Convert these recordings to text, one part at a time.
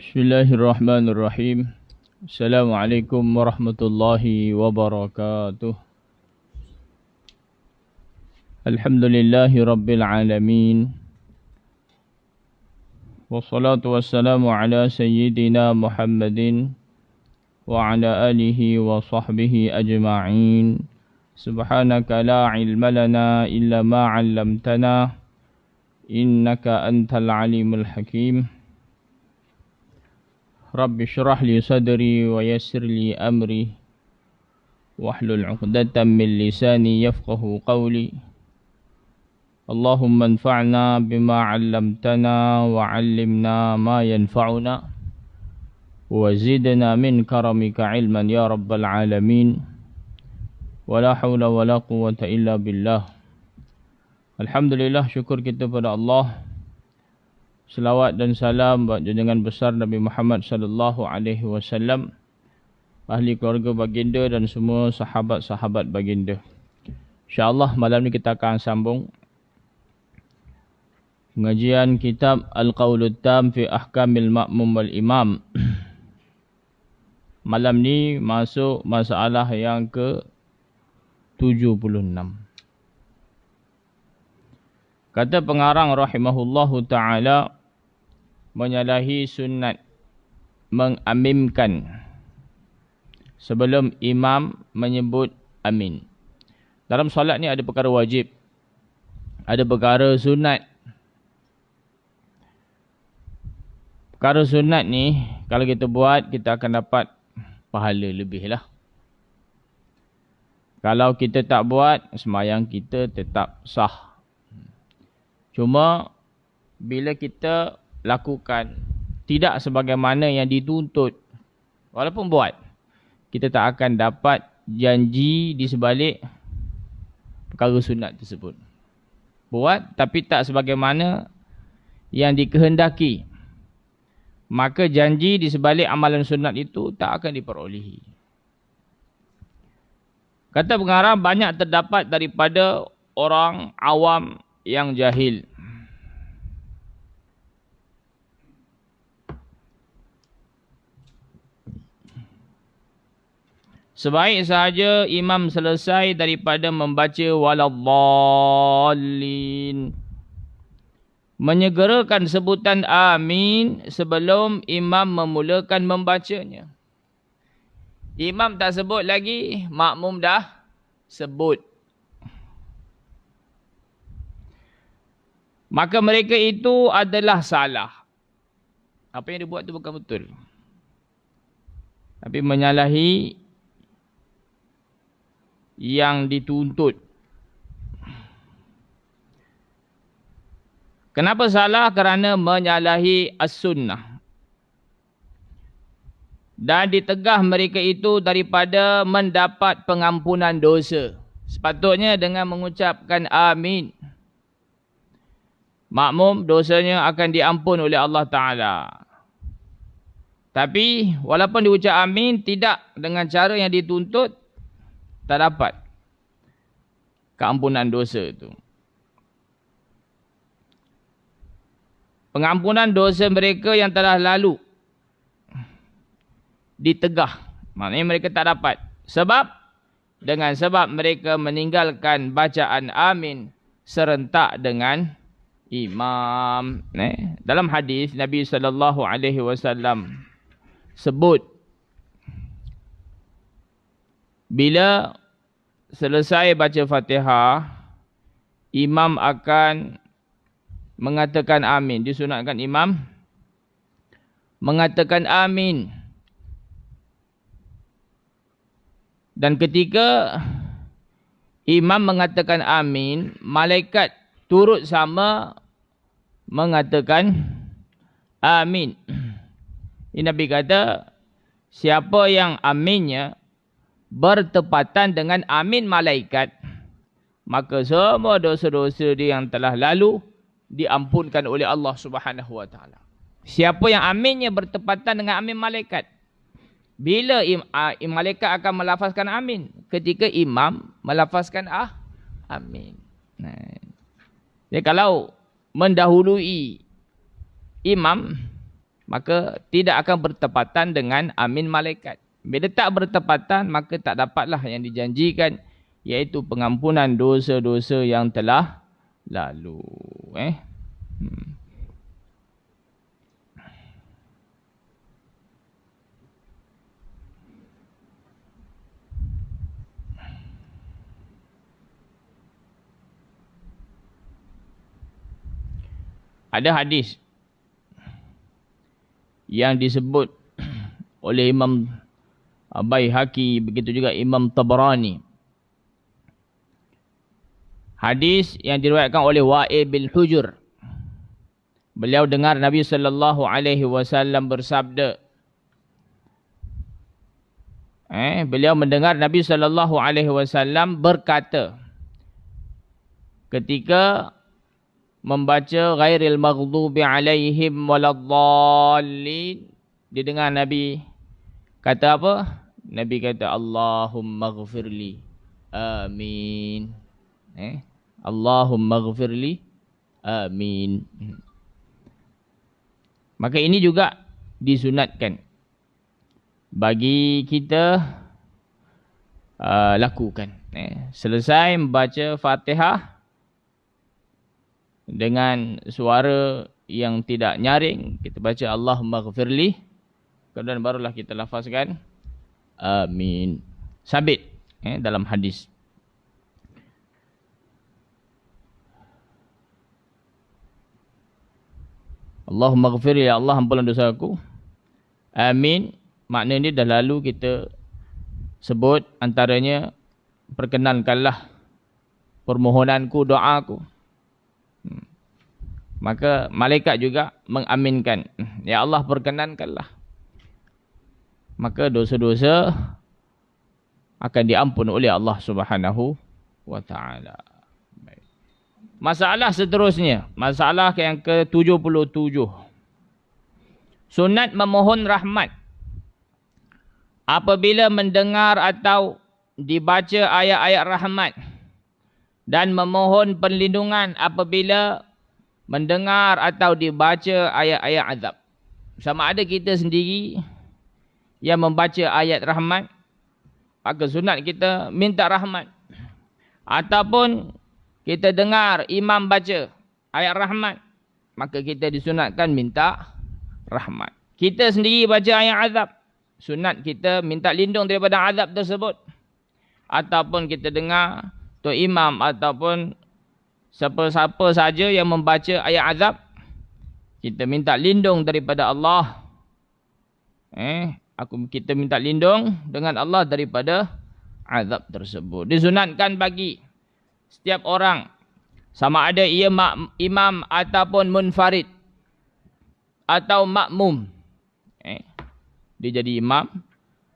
Bismillahirrahmanirrahim. Assalamualaikum warahmatullahi wabarakatuh. Alhamdulillahi rabbil alamin. Wassalatu wassalamu ala sayyidina Muhammadin wa ala alihi wa sahbihi ajma'in. Subhanaka la ilma lana illa ma 'allamtana innaka antal alimul hakim. Rabbi syrah li sadri wa yassir li amri wahlul 'uqdatam min lisani yafqahu qawli. Allahumma anfa'na bima 'allamtana wa 'allimna ma yanfa'una wa zidna min karamika 'ilman ya rabbal alamin. Wa la hawla wa la quwwata illa billah. Alhamdulillah, syukur kita pada Allah. Selawat dan salam buat junjungan besar Nabi Muhammad sallallahu alaihi wasallam, ahli keluarga baginda dan semua sahabat-sahabat baginda. Insya-Allah malam ni kita akan sambung pengajian kitab Al-Qaulut Tam fi Ahkamil Ma'mum wal Imam. Malam ni masuk masalah yang ke-76. Kata pengarang rahimahullahu ta'ala, menyalahi sunat mengamimkan sebelum imam menyebut amin. Dalam solat ni ada perkara wajib, ada perkara sunat. Perkara sunat ni kalau kita buat, kita akan dapat pahala lebih lah. Kalau kita tak buat, sembahyang kita tetap sah. Cuma bila kita lakukan tidak sebagaimana yang dituntut, walaupun buat, kita tak akan dapat janji di sebalik perkara sunat tersebut. Buat tapi tak sebagaimana yang dikehendaki, maka janji di sebalik amalan sunat itu tak akan diperolehi. Kata pengarang, banyak terdapat daripada orang awam yang jahil. Sebaik sahaja imam selesai daripada membaca waladhdallin, menyegerakan sebutan amin sebelum imam memulakan membacanya. Imam tak sebut lagi, makmum dah sebut. Maka mereka itu adalah salah. Apa yang dia buat itu bukan betul, tapi menyalahi yang dituntut. Kenapa salah? Kerana menyalahi as-sunnah. Dan ditegah mereka itu daripada mendapat pengampunan dosa. Sepatutnya dengan mengucapkan amin, makmum dosanya akan diampun oleh Allah Ta'ala. Tapi walaupun diucap amin, tidak dengan cara yang dituntut, tak dapat keampunan dosa itu. Pengampunan dosa mereka yang telah lalu ditegah, maknanya mereka tak dapat. Sebab mereka meninggalkan bacaan amin serentak dengan imam. Dalam hadis Nabi sallallahu alaihi wasallam sebut, bila selesai baca Fatihah, imam akan mengatakan amin. Disunatkan imam mengatakan amin. Dan ketika imam mengatakan amin, malaikat turut sama mengatakan amin. Ini Nabi kata, siapa yang aminnya bertepatan dengan amin malaikat, maka semua dosa-dosa dia yang telah lalu diampunkan oleh Allah Subhanahu wa taala. Siapa yang aminnya bertepatan dengan amin malaikat? Bila malaikat akan melafazkan amin? Ketika imam melafazkan amin. Jadi kalau mendahului imam, maka tidak akan bertepatan dengan amin malaikat. Bila tak bertepatan, maka tak dapatlah yang dijanjikan, iaitu pengampunan dosa-dosa yang telah lalu. Ada hadis yang disebut oleh Imam Baihaqi, begitu juga Imam Tabrani. Hadis yang diriwayatkan oleh Wa'il bin Hujur. Beliau dengar Nabi sallallahu alaihi wasallam bersabda. Beliau mendengar Nabi sallallahu alaihi wasallam berkata ketika membaca ghairil maghdubi alaihim waladdallin, dia dengar Nabi kata apa? Nabi kata Allahumma ghfirli. Amin. Allahumma ghfirli. Amin. Maka ini juga disunatkan bagi kita lakukan. Selesai membaca Fatihah dengan suara yang tidak nyaring, kita baca Allahumma ghfirli, kemudian barulah kita lafazkan amin. Sabit dalam hadis. Allahumma ghfirli, ya Allah ampunlah dosaku. Amin. Maknanya dah lalu kita sebut, antaranya perkenankanlah permohonanku, doaku. Maka malaikat juga mengaminkan, ya Allah perkenankanlah. Maka dosa-dosa akan diampun oleh Allah Subhanahu wa taala. Masalah seterusnya, masalah yang ke-77. Sunat memohon rahmat apabila mendengar atau dibaca ayat-ayat rahmat, dan memohon perlindungan apabila mendengar atau dibaca ayat-ayat azab. Sama ada kita sendiri yang membaca ayat rahmat, maka sunat kita minta rahmat. Ataupun kita dengar imam baca ayat rahmat, maka kita disunatkan minta rahmat. Kita sendiri baca ayat azab, sunat kita minta lindung daripada azab tersebut. Ataupun kita dengar tu imam ataupun siapa-siapa saja yang membaca ayat azab, kita minta lindung daripada Allah. Kita minta lindung dengan Allah daripada azab tersebut. Disunatkan bagi setiap orang, sama ada ia imam ataupun munfarid atau makmum. Dia jadi imam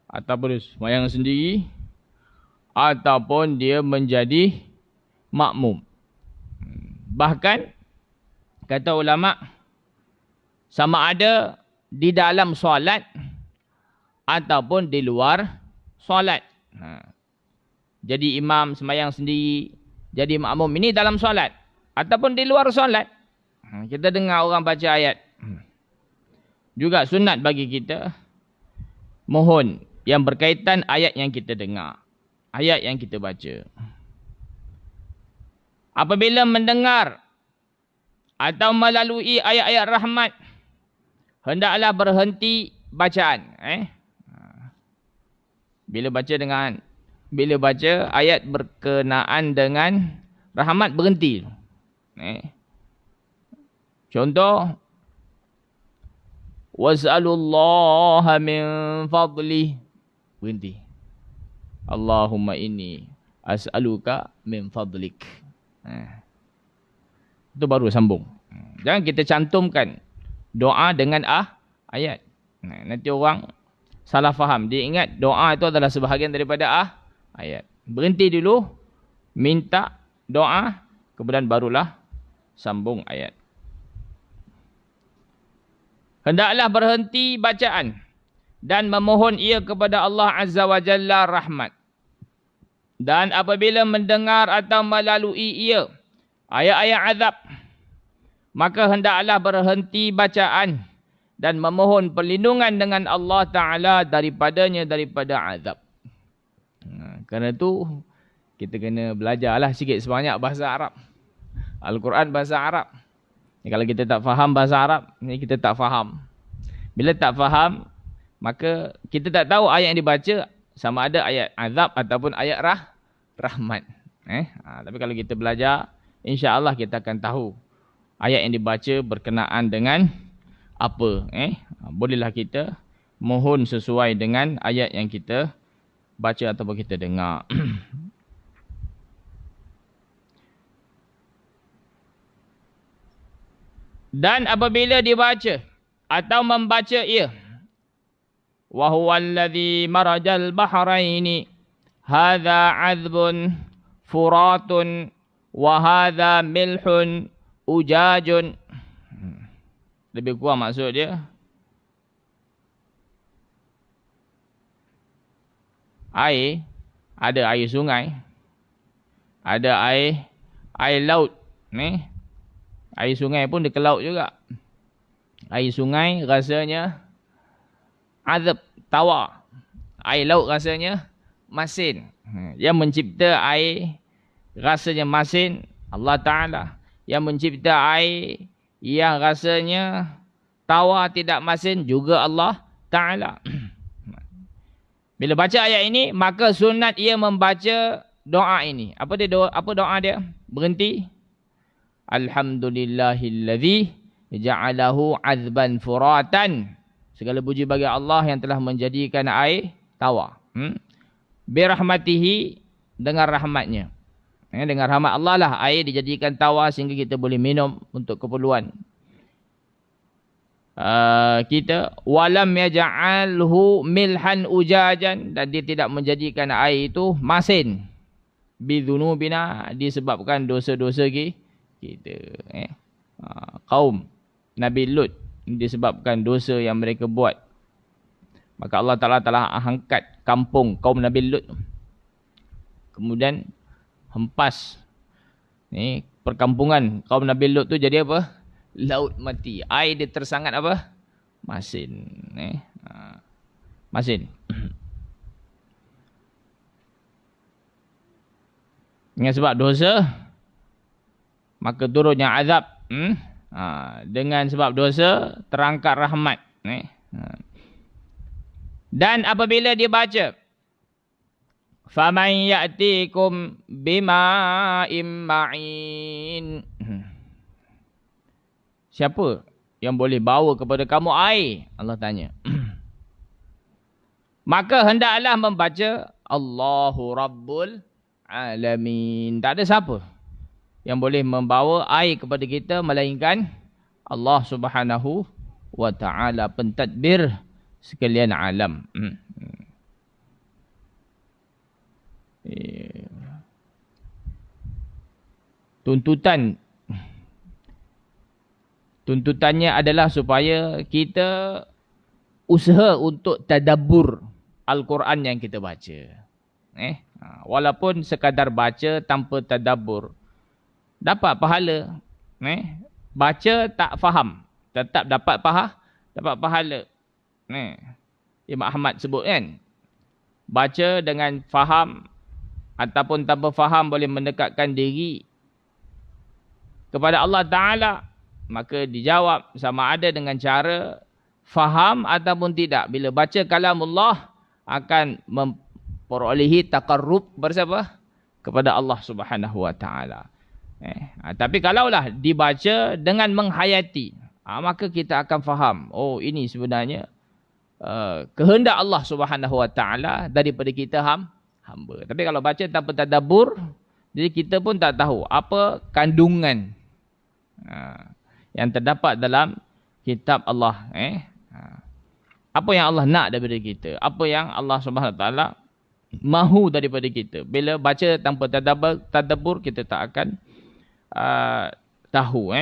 ataupun sembahyang sendiri, ataupun dia menjadi makmum. Bahkan kata ulama, sama ada di dalam solat ataupun di luar solat. Jadi imam sembahyang sendiri, jadi makmum ini dalam solat ataupun di luar solat. Kita dengar orang baca ayat, juga sunat bagi kita mohon yang berkaitan ayat yang kita dengar, ayat yang kita baca. Apabila mendengar atau melalui ayat-ayat rahmat, hendaklah berhenti bacaan. Bila baca ayat berkenaan dengan rahmat, berhenti. Contoh, was'alullaha min fadli, berhenti. Allahumma inni as'aluka min fadlik. Itu baru sambung. Jangan kita cantumkan doa dengan ayat. Nanti orang salah faham. Dia ingat doa itu adalah sebahagian daripada ayat. Berhenti dulu, minta doa, kemudian barulah sambung ayat. Hendaklah berhenti bacaan dan memohon ia kepada Allah Azza wa Jalla rahmat. Dan apabila mendengar atau melalui ia ayat-ayat azab, maka hendaklah berhenti bacaan dan memohon perlindungan dengan Allah Ta'ala daripada azab. Kerana itu kita kena belajarlah sikit sebanyak bahasa Arab. Al-Quran bahasa Arab. Kalau kita tak faham bahasa Arab, ni kita tak faham. Bila tak faham, maka kita tak tahu ayat yang dibaca sama ada ayat azab ataupun ayat rahmat. Tapi kalau kita belajar, insya-Allah kita akan tahu ayat yang dibaca berkenaan dengan apa. Bolehlah kita mohon sesuai dengan ayat yang kita baca ataupun kita dengar. Dan apabila dibaca atau membaca ia, wa huwal ladzi marajal bahraini hadza 'adzbun furatun wa hadza milhun ujajun. Lebih kurang maksud dia, air, ada air sungai, ada air laut. Air sungai pun dia ke laut juga. Air sungai rasanya azab, tawar. Air laut rasanya masin. Yang mencipta air rasanya masin, Allah Ta'ala. Yang mencipta air yang rasanya tawar tidak masin juga Allah Ta'ala. Bila baca ayat ini, maka sunat ia membaca doa ini. Apa doa dia? Berhenti. Alhamdulillahilladzi ja'alahu azban furatan. Segala puji bagi Allah yang telah menjadikan air tawar. Birahmatihi, dengan rahmatnya. Dengan rahmat Allah lah air dijadikan tawar sehingga kita boleh minum untuk keperluan kita. Walam yaj'alhu milhan ujajan, dan dia tidak menjadikan air itu masin. Bidzunubina, disebabkan dosa-dosa kita. Kaum Nabi Lut, disebabkan dosa yang mereka buat, maka Allah Ta'ala telah angkat kampung kaum Nabi Lut, kemudian hempas perkampungan kaum Nabi Lut tu jadi apa? Laut mati. Air dia tersangat apa? Masin. Masin. Dengan sebab dosa, maka turunnya azab. Dengan sebab dosa, terangkat rahmat. Dan apabila dia baca, faman ya'tikum bima'im ma'in, siapa yang boleh bawa kepada kamu air? Allah tanya. Maka hendaklah membaca Allahu Rabbul Alamin. Tak ada siapa yang boleh membawa air kepada kita melainkan Allah Subhanahu wa Ta'ala, pentadbir sekalian alam. Tuntutannya adalah supaya kita usaha untuk tadabbur Al-Quran yang kita baca. Walaupun sekadar baca tanpa tadabbur, dapat pahala. Baca tak faham, tetap dapat pahala. Imam Ahmad sebut kan, baca dengan faham ataupun tanpa faham boleh mendekatkan diri kepada Allah Ta'ala. Maka dijawab sama ada dengan cara faham ataupun tidak. Bila baca kalamullah akan memperolehi taqarrub bersama kepada Allah Subhanahu wa Ta'ala. Tapi kalaulah dibaca dengan menghayati, maka kita akan faham, oh ini sebenarnya kehendak Allah Subhanahu wa Ta'ala daripada kita hamba. Tapi kalau baca tanpa tadabbur, jadi kita pun tak tahu apa kandungan yang terdapat dalam kitab Allah. Apa yang Allah nak daripada kita, apa yang Allah Subhanahu wa Ta'ala mahu daripada kita. Bila baca tanpa tadabbur, kita tak akan tahu.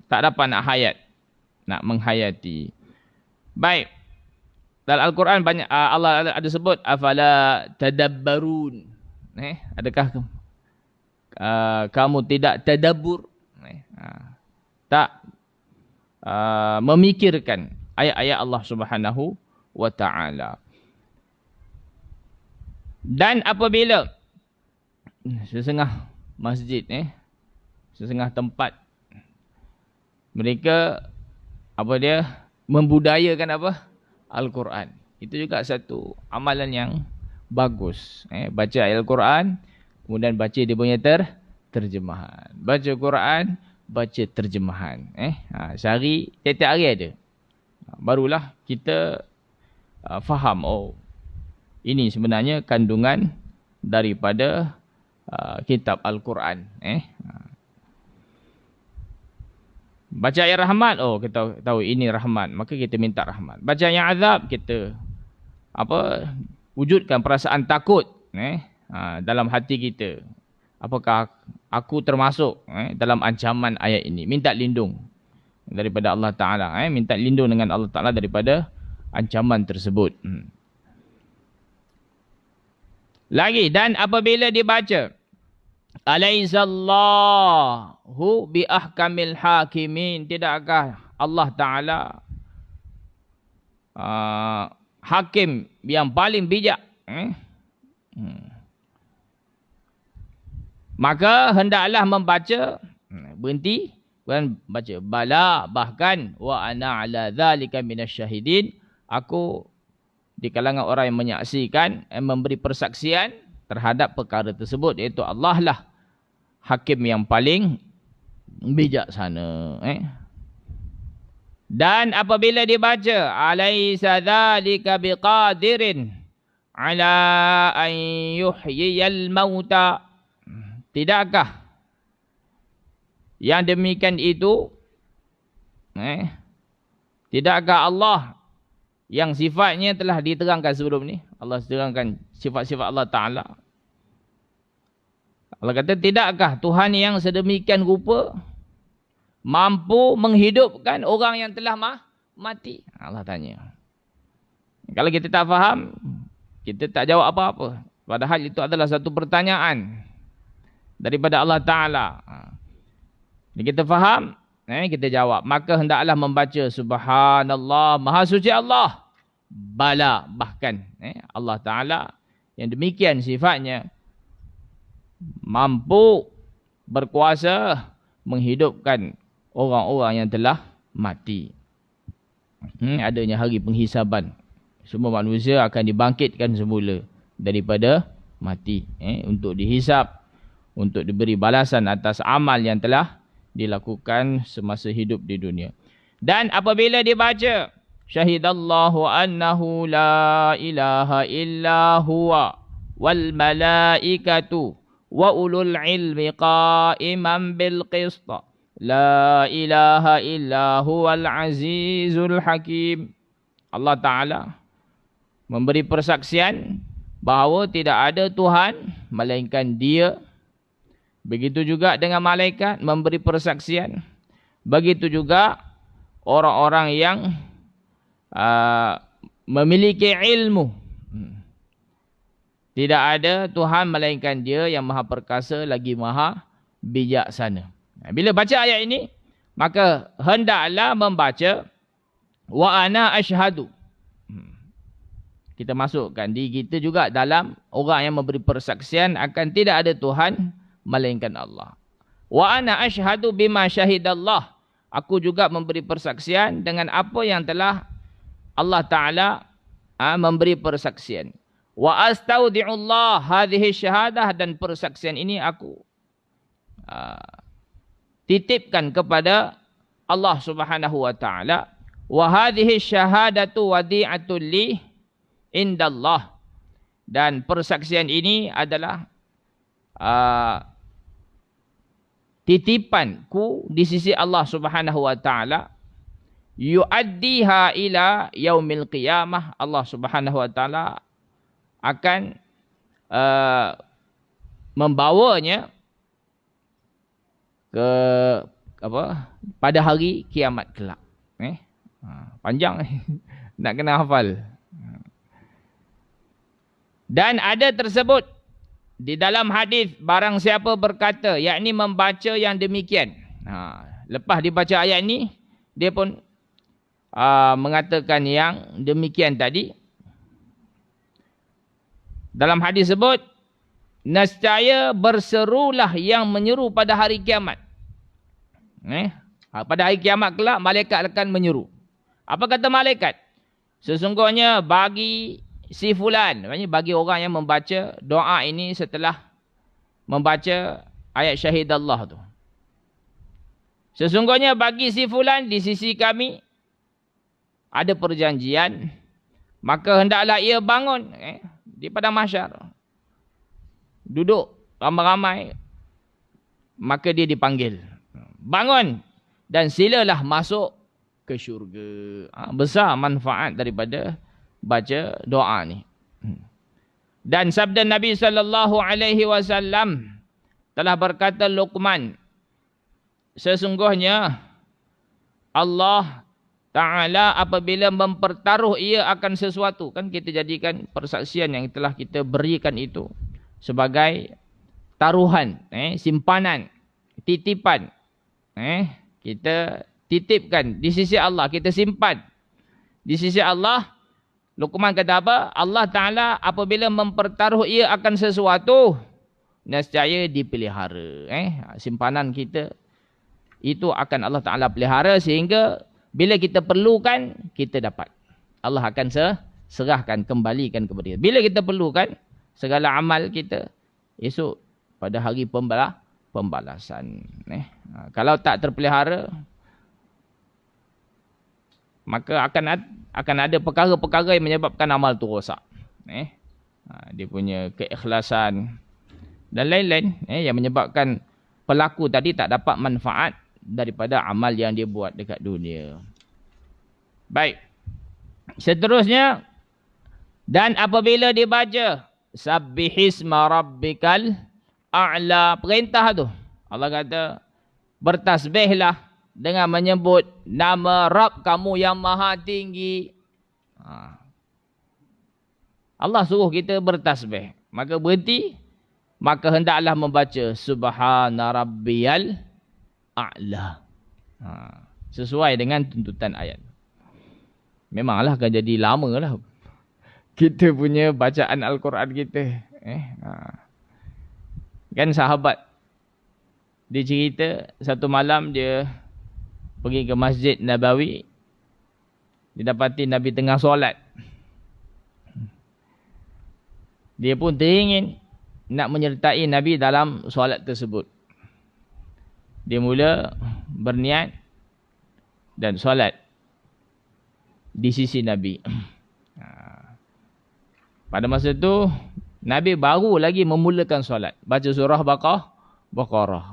Tak dapat nak menghayati. Baik. Dalam Al-Quran banyak Allah ada sebut afala tadabbarun. Adakah kamu tidak tadabbur? Tak memikirkan ayat-ayat Allah Subhanahu wa taala. Dan apabila sesengah masjid, sesengah tempat, mereka membudayakan Al-Quran. Itu juga satu amalan yang bagus. Baca ayat Al-Quran, kemudian baca dia punya terjemahan. Baca Quran, baca terjemahan. Sehari, tiap-tiap hari ada. Barulah kita faham, ini sebenarnya kandungan daripada kitab Al-Quran. Baca ayat rahmat, kita tahu ini rahmat, maka kita minta rahmat. Baca ayat azab, kita wujudkan perasaan takut dalam hati kita. Apakah aku termasuk dalam ancaman ayat ini? Minta lindung daripada Allah Ta'ala. Minta lindung dengan Allah Ta'ala daripada ancaman tersebut. Lagi, dan apabila dibaca, Alaihissallahu bi ahkamil hakimin. Tidakkah Allah Ta'ala hakim yang paling bijak? Maka hendaklah membaca, berhenti, bukan baca, bala, bahkan wa ana ala dzalika minasyahidin. Aku di kalangan orang yang menyaksikan, yang memberi persaksian terhadap perkara tersebut, iaitu Allah lah hakim yang paling bijaksana. Dan apabila dibaca, alaysa dzalika biqadirin ala an yuhyiyal mauta. Tidakkah yang demikian itu, tidakkah Allah yang sifatnya telah diterangkan sebelum ni, Allah terangkan sifat-sifat Allah Ta'ala. Allah kata, tidakkah Tuhan yang sedemikian rupa mampu menghidupkan orang yang telah mati? Allah tanya. Kalau kita tak faham, kita tak jawab apa-apa. Padahal itu adalah satu pertanyaan daripada Allah Ta'ala. Jadi kita faham, kita jawab. Maka hendaklah membaca Subhanallah, Maha Suci Allah. Bala, bahkan Allah Ta'ala yang demikian sifatnya mampu berkuasa menghidupkan orang-orang yang telah mati. Adanya hari penghisaban. Semua manusia akan dibangkitkan semula daripada mati, untuk dihisap, untuk diberi balasan atas amal yang telah dilakukan semasa hidup di dunia. Dan apabila dibaca, syahidallahu annahu la ilaha illa huwa wal malaikatu wa ulul ilmi qa'iman bil qist, la ilaha illa huwal azizul hakim. Allah Ta'ala memberi persaksian bahawa tidak ada Tuhan melainkan Dia. Begitu juga dengan malaikat memberi persaksian. Begitu juga orang-orang yang memiliki ilmu. Tidak ada Tuhan melainkan Dia yang maha perkasa lagi maha bijaksana. Bila baca ayat ini, maka hendaklah membaca wa ana asyhadu. Kita masukkan diri kita juga dalam orang yang memberi persaksian akan tidak ada Tuhan melainkan Allah. Wa ana asyhadu bima syahidallah. Aku juga memberi persaksian dengan apa yang telah Allah Ta'ala memberi persaksian. Wa astaudi'ullah hadhihi syahadah, dan persaksian ini aku titipkan kepada Allah Subhanahu wa Ta'ala. Wa hadhihi syahadatu wadi'atul li indallah, dan persaksian ini adalah titipanku di sisi Allah Subhanahu wa Ta'ala. Yu'addiha ila yaumil qiyamah. Allah Subhanahu wa Ta'ala akan membawanya ke pada hari kiamat kelak. Panjang nak kena hafal. Dan ada tersebut di dalam hadis, barang siapa berkata, yakni membaca yang demikian. Lepas dibaca ayat ni, dia pun mengatakan yang demikian tadi. Dalam hadis sebut, nescaya berserulah yang menyeru pada hari kiamat. Pada hari kiamat kelak, malaikat akan menyeru. Apa kata malaikat? Sesungguhnya bagi si fulan, maksudnya bagi orang yang membaca doa ini setelah membaca ayat syahid Allah tu. Sesungguhnya bagi si fulan di sisi kami ada perjanjian, maka hendaklah ia bangun di padang mahsyar. Duduk ramai-ramai, maka dia dipanggil. Bangun dan silalah masuk ke syurga. Besar manfaat daripada baca doa ni. Dan sabda Nabi SAW telah berkata Luqman, sesungguhnya Allah Ta'ala apabila mempertaruh ia akan sesuatu, kan kita jadikan persaksian yang telah kita berikan itu sebagai taruhan, simpanan, titipan. Kita titipkan di sisi Allah, kita simpan di sisi Allah. Luqman kata apa? Allah Ta'ala apabila mempertaruh ia akan sesuatu, nescaya dipelihara. Simpanan kita itu akan Allah Ta'ala pelihara sehingga bila kita perlukan, kita dapat. Allah akan serahkan, kembalikan kepada kita. Bila kita perlukan, segala amal kita esok pada hari pembalasan. Kalau tak terpelihara, maka akan ada perkara-perkara yang menyebabkan amal tu rosak. Dia punya keikhlasan dan lain-lain yang menyebabkan pelaku tadi tak dapat manfaat daripada amal yang dia buat dekat dunia. Baik. Seterusnya, dan apabila dibaca sabbihisma rabbikal a'la, perintah tu Allah kata bertasbihlah dengan menyebut nama Rabb kamu yang maha tinggi. Allah suruh kita bertasbih, maka berhenti, maka hendaklah membaca subhana rabbiyal a'la. Sesuai dengan tuntutan ayat. Memanglah akan jadi lama lah kita punya bacaan Al-Quran kita. Kan sahabat dia cerita satu malam dia pergi ke Masjid Nabawi. Dia dapati Nabi tengah solat. Dia pun teringin nak menyertai Nabi dalam solat tersebut. Dia mula berniat dan solat di sisi Nabi. Pada masa itu Nabi baru lagi memulakan solat, baca surah Baqarah.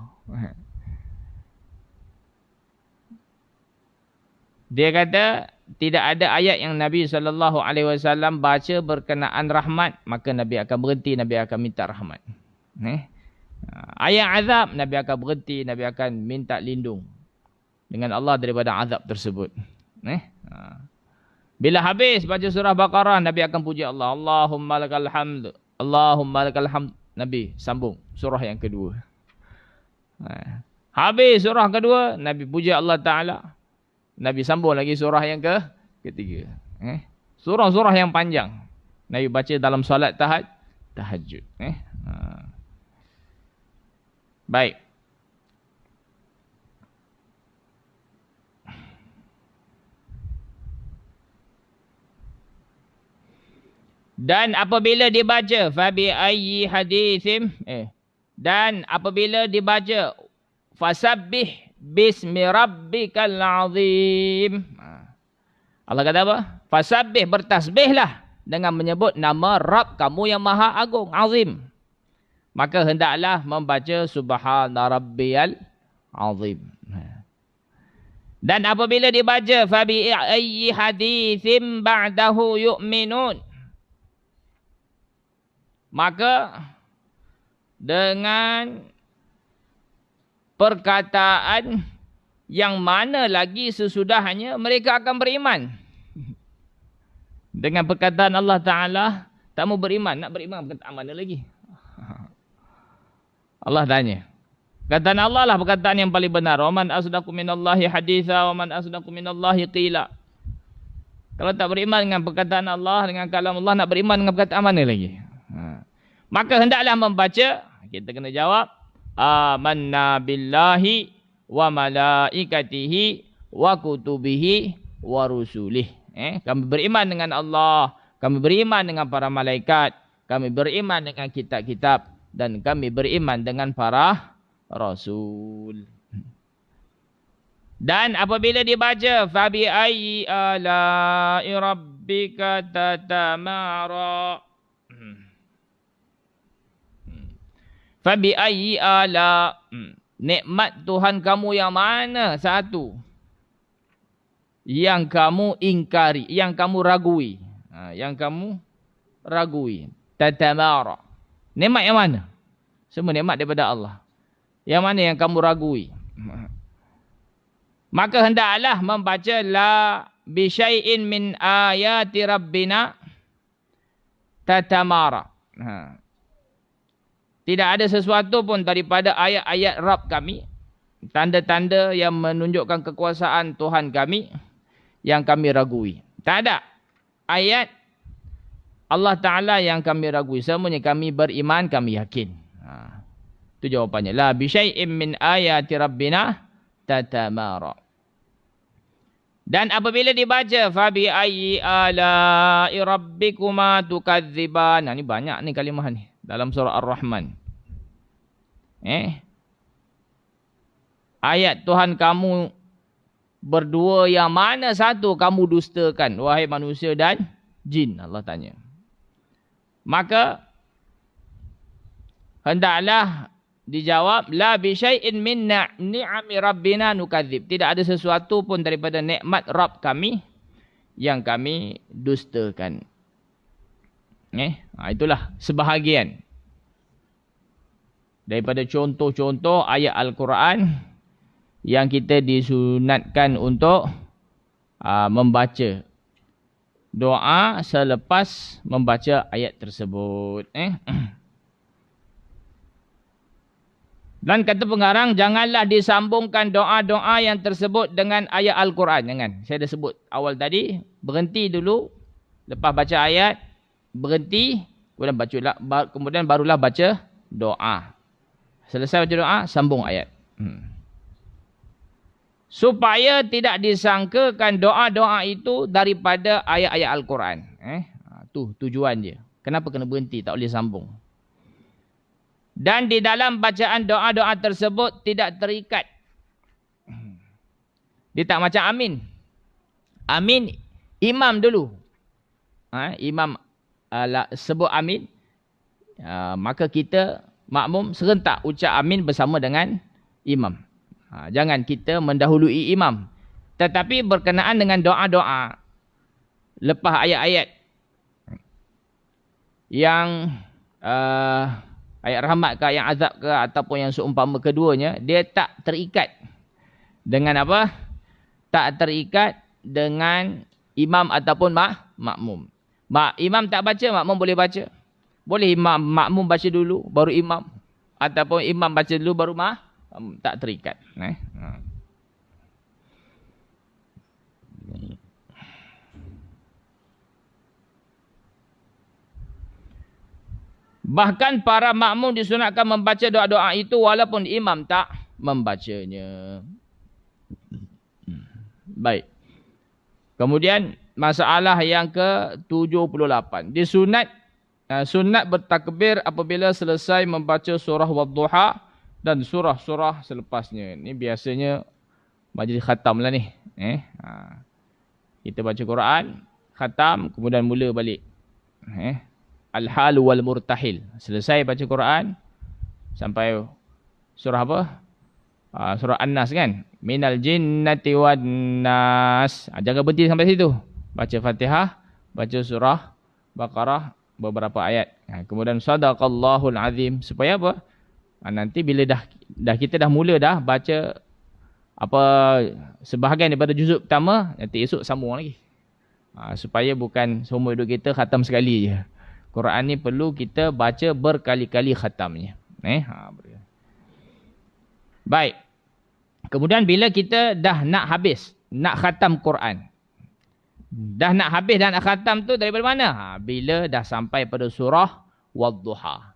Dia kata tidak ada ayat yang Nabi SAW baca berkenaan rahmat, maka Nabi akan berhenti, Nabi akan minta rahmat. Ayat azab, Nabi akan berhenti, Nabi akan minta lindung dengan Allah daripada azab tersebut. Bila habis baca surah Baqarah, Nabi akan puji Allah. Allahumma lakal hamd. Allahumma lakal hamd. Nabi sambung surah yang kedua. Habis surah kedua, Nabi puji Allah Ta'ala. Nabi sambung lagi surah yang ketiga. Surah-surah yang panjang Nabi baca dalam solat tahajud. Baik. Dan apabila dibaca fabi ayyi haditsim dan apabila dibaca fasabbih bismi rabbikal azim. Allah kata apa? Fasabbih, bertasbihlah dengan menyebut nama Rabb kamu yang maha agung, azim. Maka hendaklah membaca subhana rabbiyal azim. Dan apabila dibaca fabi ayyi haditsim ba'dahu yu'minun, maka dengan perkataan yang mana lagi sesudahnya mereka akan beriman. Dengan perkataan Allah Ta'ala, tak mau beriman. Nak beriman perkataan mana lagi? Allah tanya. Perkataan Allah lah perkataan yang paling benar. Wa man asdaqu minallahi haditha wa man asdaqu minallahi qila. Kalau tak beriman dengan perkataan Allah, dengan kalam Allah, nak beriman dengan perkataan mana lagi? Maka hendaklah membaca, kita kena jawab, amanna billahi wa malaikatihi wa kutubihi wa rusulih. Kami beriman dengan Allah, kami beriman dengan para malaikat, kami beriman dengan kitab-kitab, dan kami beriman dengan para rasul. Dan apabila dibaca, fabi ayyi ala'i rabbika tatamara. Fabi ayyi ala, nikmat Tuhan kamu yang mana satu yang kamu ingkari, yang kamu ragui, yang kamu ragui. Tatamara, nikmat yang mana? Semua nikmat daripada Allah. Yang mana yang kamu ragui? Maka hendaklah membaca la bi syai'in min ayati rabbina tatamara. Tidak ada sesuatu pun daripada ayat-ayat Rabb kami, tanda-tanda yang menunjukkan kekuasaan Tuhan kami, yang kami ragui. Tak ada ayat Allah Ta'ala yang kami ragui. Semuanya kami beriman, kami yakin. Itu jawapannya. La bi syai'in min ayati rabbina tatamara. Dan apabila dibaca fabi ayyi ala'i rabbikuma tukadziban. Ini banyak ni kalimah ni dalam surah Ar-Rahman. Ayat Tuhan kamu berdua yang mana satu kamu dustakan, wahai manusia dan jin, Allah tanya. Maka hendaklah dijawab la bi syai'in min ni'ami rabbina nukadzib. Tidak ada sesuatu pun daripada nikmat Rabb kami yang kami dustakan. Itulah sebahagian daripada contoh-contoh ayat Al-Quran yang kita disunatkan untuk membaca doa selepas membaca ayat tersebut. Dan kata pengarang, janganlah disambungkan doa-doa yang tersebut dengan ayat Al-Quran. Jangan. Saya dah sebut awal tadi, berhenti dulu. Lepas baca ayat, berhenti. Kemudian barulah baca doa. Selesai baca doa, sambung ayat. Supaya tidak disangkakan doa-doa itu daripada ayat-ayat Al-Quran. Tu tujuan dia. Kenapa kena berhenti, tak boleh sambung. Dan di dalam bacaan doa-doa tersebut tidak terikat. Dia tak macam amin. Amin, imam dulu. Imam sebut amin. Maka kita makmum serentak ucap amin bersama dengan imam. Jangan kita mendahului imam. Tetapi berkenaan dengan doa-doa lepas ayat-ayat yang ayat rahmat ke, ayat azab ke, ataupun yang seumpama keduanya, dia tak terikat dengan apa? Tak terikat dengan imam ataupun makmum. Imam tak baca, makmum boleh baca. Boleh makmum baca dulu, baru imam. Ataupun imam baca dulu, baru makmum. Tak terikat. Bahkan para makmum disunatkan membaca doa-doa itu walaupun imam tak membacanya. Baik. Kemudian masalah yang ke-78. Sunat bertakbir apabila selesai membaca surah Wadduha dan surah-surah selepasnya. Ini biasanya majlis khatam lah ni. Kita baca Quran, khatam, kemudian mula balik. Al-Hal wal Murtahil. Selesai baca Quran sampai surah apa? Surah An-Nas kan? Minal jinnati wan nas. Jangan berhenti sampai situ. Baca Fatihah, baca surah Baqarah beberapa ayat. Kemudian sadaqallahul azim. Supaya apa? Nanti bila kita dah mula dah baca apa sebahagian daripada juzuk pertama, nanti esok sambung lagi. Supaya bukan seumur hidup kita khatam sekali je. Quran ni perlu kita baca berkali-kali khatamnya. Baik. Kemudian bila kita dah nak habis, nak khatam Quran, Dah nak habis dan nak khatam tu daripada mana? Bila dah sampai pada surah Wadduha.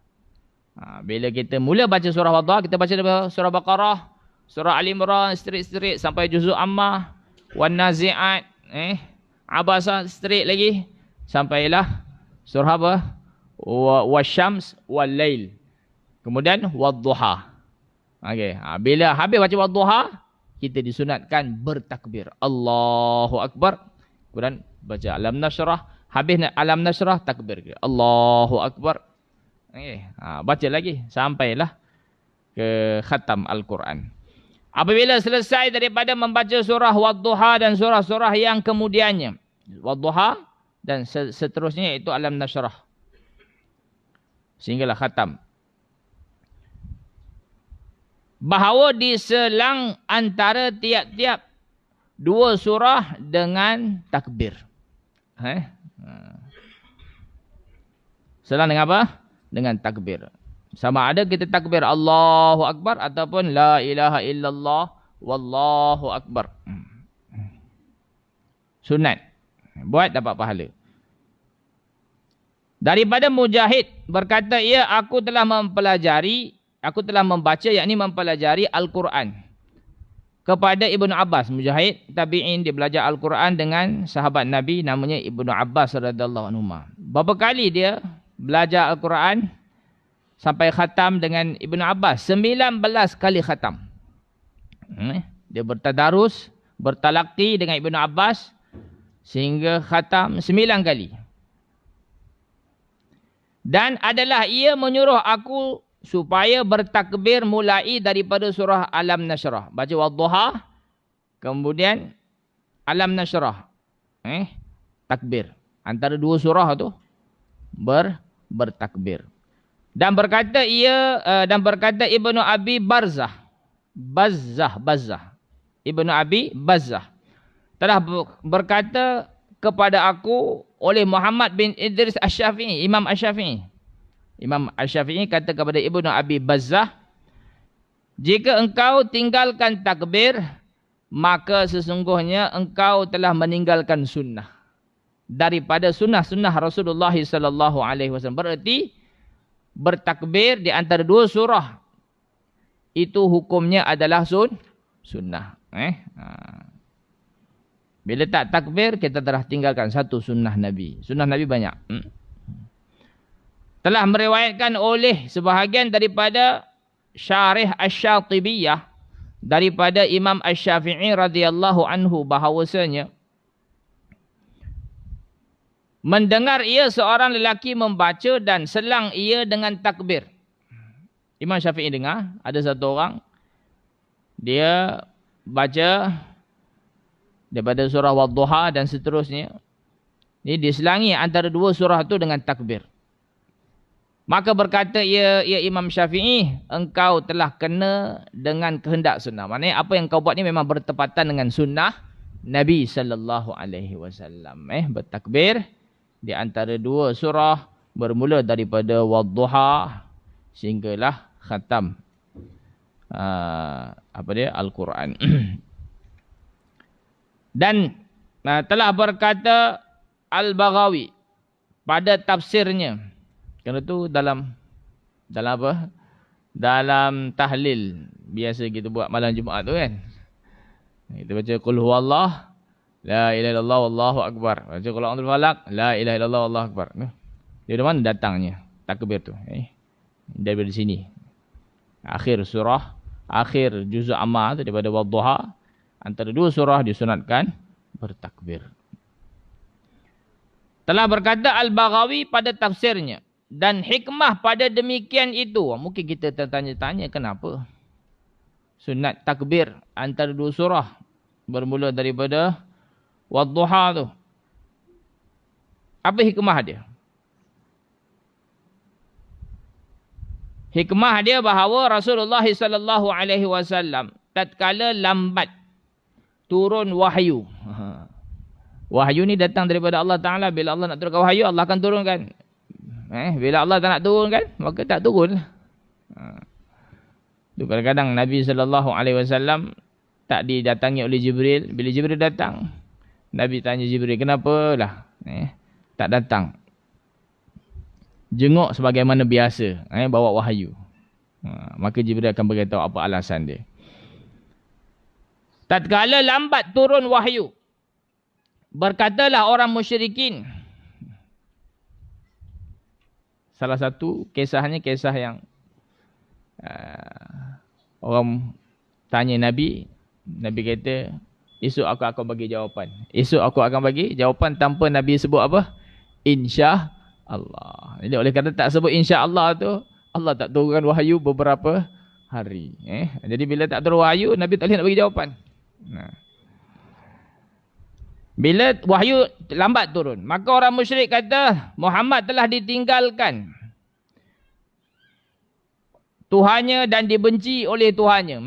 Bila kita mula baca surah Wadduha, kita baca daripada surah Baqarah, surah Ali Imran, straight sampai juzuk Ammah, Wan Nazi'at, Abasa straight lagi sampailah surah apa? Wasyams wal lail. Kemudian Wadduha. Okey, bila habis baca Wadduha, kita disunatkan bertakbir. Allahu Akbar. Kemudian baca Alam Nashrah, habis Alam Nashrah takbir. Allahu Akbar. Okey, baca lagi sampailah ke khatam Al-Quran. Apabila selesai daripada membaca surah Wadduha dan surah-surah yang kemudiannya, Wadduha dan seterusnya itu Alam Nashrah, sehinggalah khatam. Bahawa diselang antara tiap-tiap dua surah dengan takbir. Selang dengan apa? Dengan takbir. Sama ada kita takbir Allahu Akbar ataupun La ilaha illallah Wallahu Akbar. Sunat. Buat dapat pahala. Daripada Mujahid berkata, aku telah membaca, yakni mempelajari Al-Quran kepada Ibnu Abbas. Mujahid tabi'in, dia belajar Al-Quran dengan sahabat Nabi namanya Ibnu Abbas radhiyallahu anhu. Berapa kali dia belajar Al-Quran sampai khatam dengan Ibnu Abbas? 19 kali khatam. Dia bertadarus, bertalaqi dengan Ibnu Abbas sehingga khatam 9 kali. Dan adalah ia menyuruh aku supaya bertakbir mulai daripada surah Alam Nashrah. Baca Wadduha, kemudian Alam Nashrah. Takbir. Antara dua surah tu bertakbir. Dan berkata Ibnu Abi Barzah. Ibnu Abi Bazzah telah berkata kepada aku oleh Muhammad bin Idris Asy-Syafi'i, Imam Asy-Syafi'i. Imam Asy-Syafi'i kata kepada Ibnu Abi Bazzah, jika engkau tinggalkan takbir, maka sesungguhnya engkau telah meninggalkan sunnah. Daripada sunnah-sunnah Rasulullah sallallahu alaihi wasallam. Berarti bertakbir di antara dua surah itu hukumnya adalah sunnah. Bila tak takbir, kita telah tinggalkan satu sunnah Nabi. Sunnah Nabi banyak. Telah meriwayatkan oleh sebahagian daripada Syarih Asy-Syatibiyah daripada Imam Asy-Syafi'i radhiyallahu anhu bahawasanya mendengar ia seorang lelaki membaca dan selang ia dengan takbir. Imam Syafi'i dengar ada satu orang dia baca daripada surah Wadduha dan seterusnya. Ini diselangi antara dua surah itu dengan takbir. Maka berkata ya Imam Syafi'i, engkau telah kena dengan kehendak sunnah. Maknanya apa yang kau buat ni memang bertepatan dengan sunnah Nabi sallallahu alaihi wasallam. Bertakbir di antara dua surah bermula daripada Wadduha sehinggalah khatam Al-Quran. Dan telah berkata Al-Baghawi pada tafsirnya. Kerana tu dalam apa? Dalam tahlil biasa kita buat malam Jumaat tu kan. Kita baca qul huwallah, la ilaha illallah wallahu akbar. Baca qul a'udzu falaq, la ilaha illallah wallahu akbar. Dari mana datangnya takbir tu? Daripada sini. Akhir surah, akhir juzuk Ammah tu daripada Wadduha. Antara dua surah disunatkan bertakbir. Telah berkata Al-Baghawi pada tafsirnya. Dan hikmah pada demikian itu. Mungkin kita tertanya-tanya kenapa sunat takbir antara dua surah bermula daripada Wadduha tu. Apa hikmah dia? Hikmah dia bahawa Rasulullah sallallahu alaihi wasallam tatkala lambat turun wahyu. Wahyu ni datang daripada Allah Ta'ala. Bila Allah nak turunkan wahyu, Allah akan turunkan. Bila Allah tak nak turunkan, maka tak turun. Kadang-kadang Nabi SAW tak didatangi oleh Jibril. Bila Jibril datang, Nabi tanya Jibril, kenapalah tak datang? Jenguk sebagaimana biasa, bawa wahyu. Maka Jibril akan beritahu apa alasan dia. Tatkala lambat turun wahyu, berkatalah orang musyrikin. Salah satu kisahnya kisah yang orang tanya Nabi. Nabi kata, esok aku akan bagi jawapan. Esok aku akan bagi jawapan tanpa Nabi sebut apa? Insya Allah. Jadi oleh kerana tak sebut insya Allah tu, Allah tak turunkan wahyu beberapa hari. Jadi bila tak turun wahyu, Nabi tak boleh nak bagi jawapan. Bila wahyu lambat turun, maka orang musyrik kata, Muhammad telah ditinggalkan Tuhannya dan dibenci oleh Tuhannya.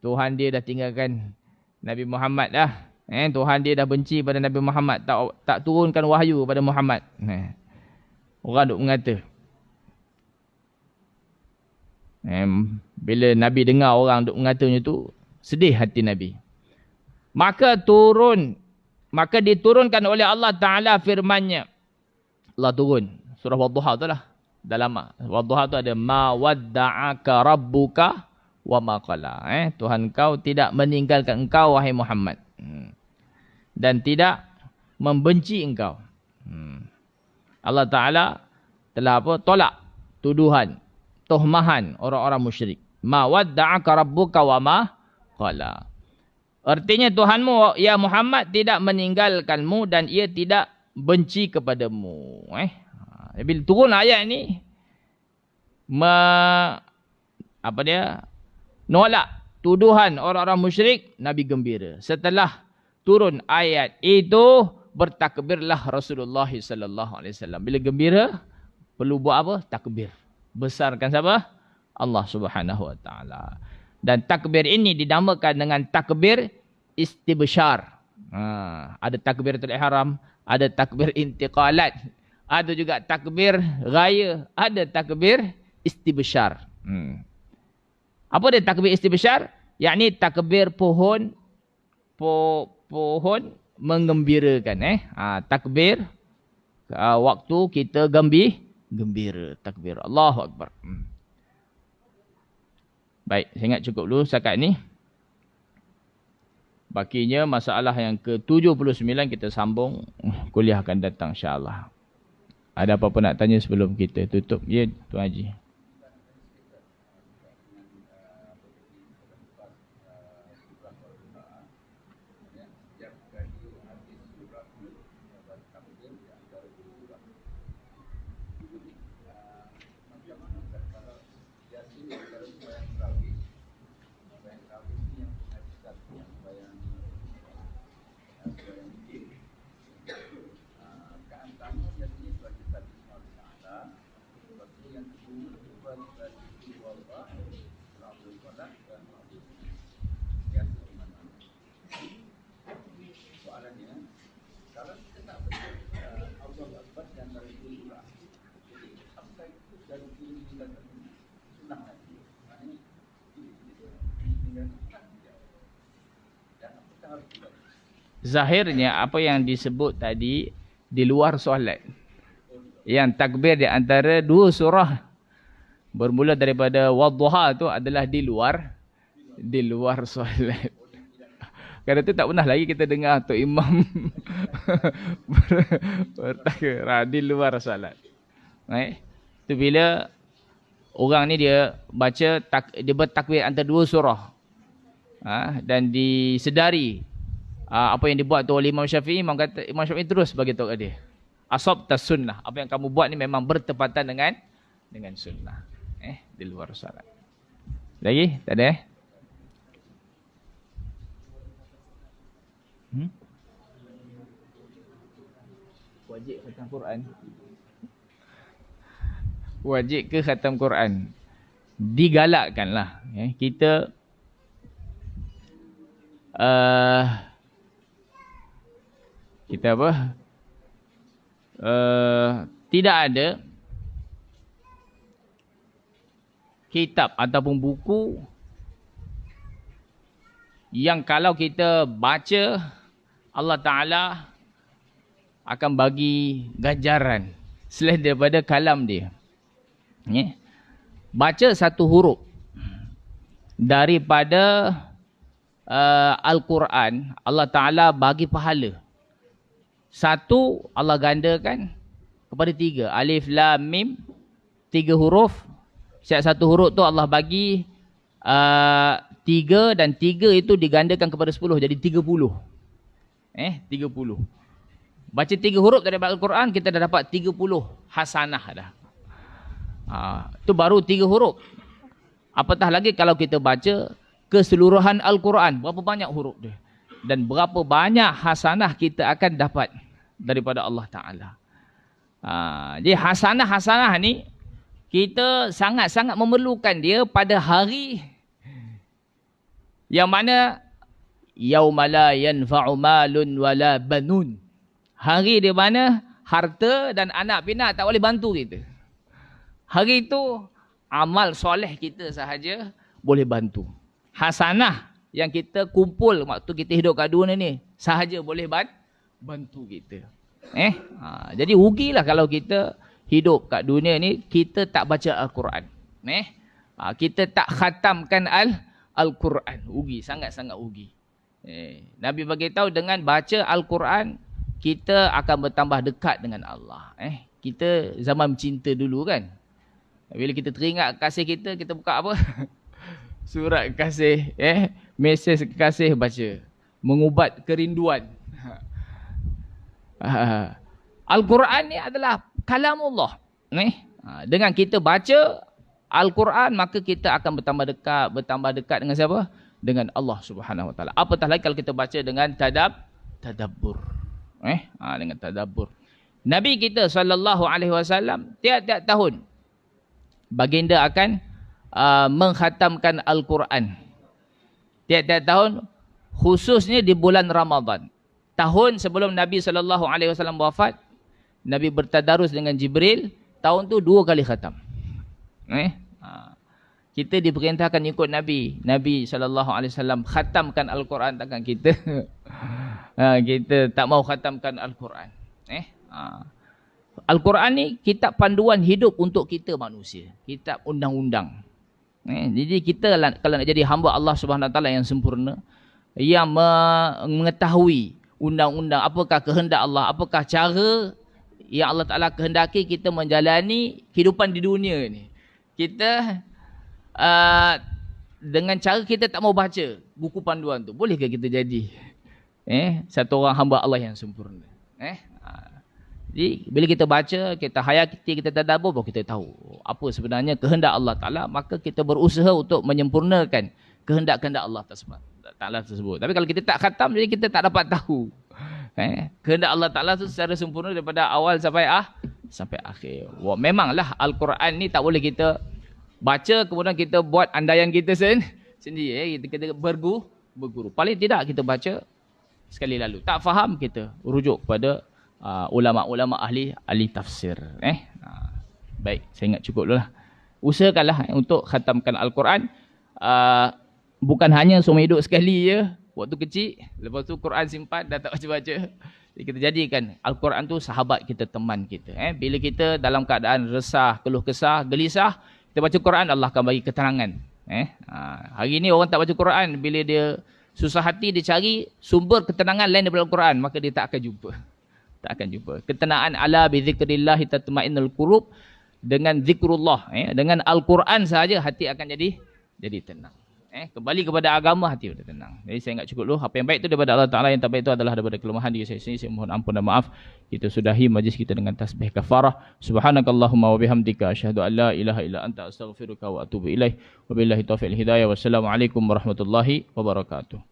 Tuhan dia dah tinggalkan Nabi Muhammad dah. Tuhan dia dah benci pada Nabi Muhammad. Tak turunkan wahyu pada Muhammad. Orang duk mengata. Bila Nabi dengar orang duk mengata macam tu, sedih hati Nabi. Maka diturunkan oleh Allah Ta'ala firman-Nya. Allah turun. Surah Wadduha tu lah. Dah lama. Wadduha tu ada ma wadda'aka rabbuka wa ma qala. Tuhan kau tidak meninggalkan engkau wahai Muhammad. Dan tidak membenci engkau. Allah Ta'ala telah tolak tuduhan, tuhmahan orang-orang musyrik. Ma wadda'aka rabbuka wa ma qala. Artinya Tuhanmu ya Muhammad tidak meninggalkanmu dan ia tidak benci kepadamu. Bila turun ayat ni nolak tuduhan orang-orang musyrik, Nabi gembira. Setelah turun ayat itu, bertakbirlah Rasulullah sallallahu alaihi wasallam. Bila gembira, perlu buat apa? Takbir. Besarkan siapa? Allah Subhanahu wa taala. Dan takbir ini dinamakan dengan takbir istibsyar. Ada takbiratul ihram, ada takbir intiqalat, ada juga takbir raya, ada takbir istibsyar. Apa dia takbir istibsyar? Yakni takbir pohon menggembirakan. Takbir waktu kita gembira. Takbir. Allahu Akbar. Baik, saya ingat cukup dulu setakat ni. Bakinya masalah yang ke-79 kita sambung kuliah akan datang insya-Allah. Ada apa-apa nak tanya sebelum kita tutup? Ya, Tuan Haji. Zahirnya apa yang disebut tadi di luar solat. Yang takbir di antara dua surah bermula daripada Wadduha tu adalah di luar solat. Kerana tu tak pernah lagi kita dengar Tok Imam bertakbir di luar solat. Tu bila orang ni dia baca dia bertakbir antara dua surah. Dan disedari apa yang dibuat tu oleh Imam Syafi'i, Imam Syafi'i terus bagi tahu dia, asabtas sunnah, apa yang kamu buat ni memang bertepatan dengan sunnah. Di luar solat. Lagi? Tak ada? Wajib khatam Quran. Wajib ke khatam Quran? Digalakkanlah. Kita tidak ada kitab ataupun buku yang kalau kita baca Allah Ta'ala akan bagi ganjaran selain daripada kalam dia. Baca satu huruf daripada Al-Quran, Allah Ta'ala bagi pahala. Satu, Allah gandakan kepada tiga. Alif, Lam, Mim. 3 huruf. Setiap satu huruf tu Allah bagi 3 dan 3 itu digandakan kepada 10. Jadi 30. 30. Baca 3 huruf daripada Al-Quran, kita dah dapat 30 hasanah dah. Itu baru 3 huruf. Apatah lagi kalau kita baca keseluruhan Al-Quran. Berapa banyak huruf dia. Dan berapa banyak hasanah kita akan dapat daripada Allah Ta'ala. Jadi hasanah-hasanah ni kita sangat-sangat memerlukan dia pada hari yang mana yauma la yanfa'u malun wala banun. Hari di mana harta dan anak pinak tak boleh bantu kita. Hari itu amal soleh kita sahaja boleh bantu. Hasanah yang kita kumpul waktu kita hidup kat dunia ni sahaja boleh bantu kita. Jadi rugilah kalau kita hidup kat dunia ni kita tak baca Al-Quran. Kita tak khatamkan Al-Quran. Rugi, sangat-sangat rugi. Nabi beritahu dengan baca Al-Quran kita akan bertambah dekat dengan Allah. Kita zaman cinta dulu kan. Bila kita teringat kasih kita buka apa? Surat kasih, mesej kasih baca. Mengubat kerinduan. Al-Quran ni adalah kalamullah. Dengan kita baca Al-Quran maka kita akan bertambah dekat dengan siapa? Dengan Allah Subhanahu Wa Taala. Apatah lagi kalau kita baca dengan tadabbur. Dengan tadabbur. Nabi kita sallallahu alaihi wasallam tiap-tiap tahun baginda akan mengkhatamkan Al-Quran. Tiap-tiap tahun khususnya di bulan Ramadan. Tahun sebelum Nabi SAW wafat, Nabi bertadarus dengan Jibril, tahun tu 2 kali khatam. Kita diperintahkan ikut Nabi. Nabi SAW khatamkan Al-Quran, takkan kita kita tak mau khatamkan Al-Quran. Al-Quran ni kitab panduan hidup untuk kita manusia. Kitab undang-undang. Jadi kita kalau nak jadi hamba Allah Subhanahu Wa Taala yang sempurna, yang mengetahui undang-undang, apakah kehendak Allah, apakah cara yang Allah Ta'ala kehendaki kita menjalani kehidupan di dunia ni. Kita dengan cara kita tak mau baca buku panduan tu, bolehkah kita jadi satu orang hamba Allah yang sempurna? Jadi bila kita baca, kita hayati, kita tadabbur, baru kita tahu apa sebenarnya kehendak Allah Ta'ala, maka kita berusaha untuk menyempurnakan kehendak-kehendak Allah tersebut. Tapi kalau kita tak khatam, jadi kita tak dapat tahu kehendak Allah Ta'ala tu secara sempurna daripada awal sampai akhir. Memanglah Al-Quran ni tak boleh kita baca kemudian kita buat andaian kita sendiri. Kita berguru. Paling tidak kita baca sekali lalu. Tak faham, kita rujuk kepada ulama-ulama ahli tafsir. Baik, saya ingat cukup dulu lah. Usahakanlah untuk khatamkan Al-Quran. Bukan hanya seumur hidup sekali je, waktu kecil, lepas tu Quran simpan, dah tak baca-baca. Jadi kita jadikan Al-Quran tu sahabat kita, teman kita. Bila kita dalam keadaan resah, keluh kesah, gelisah, kita baca Quran, Allah akan bagi keterangan. Hari ni orang tak baca Quran, bila dia susah hati, dia cari sumber ketenangan lain daripada Al-Quran, maka dia tak akan jumpa. Ketenangan ala bi zikrillah tatma'innul qulub. Dengan zikrullah, dengan Al-Quran sahaja hati akan jadi tenang. Kembali kepada agama, hati sudah tenang. Jadi saya ingat cukup dulu. Apa yang baik itu daripada Allah Ta'ala, yang tak baik itu adalah daripada kelemahan diri saya sendiri. Saya mohon ampun dan maaf. Kita sudahi majlis kita dengan tasbih kafarah. Subhanakallahumma wa bihamdika asyhadu an la ilaha illa anta astaghfiruka wa atubu ilaih. Wabillahi taufiq wal hidayah. Wassalamualaikum warahmatullahi wabarakatuh.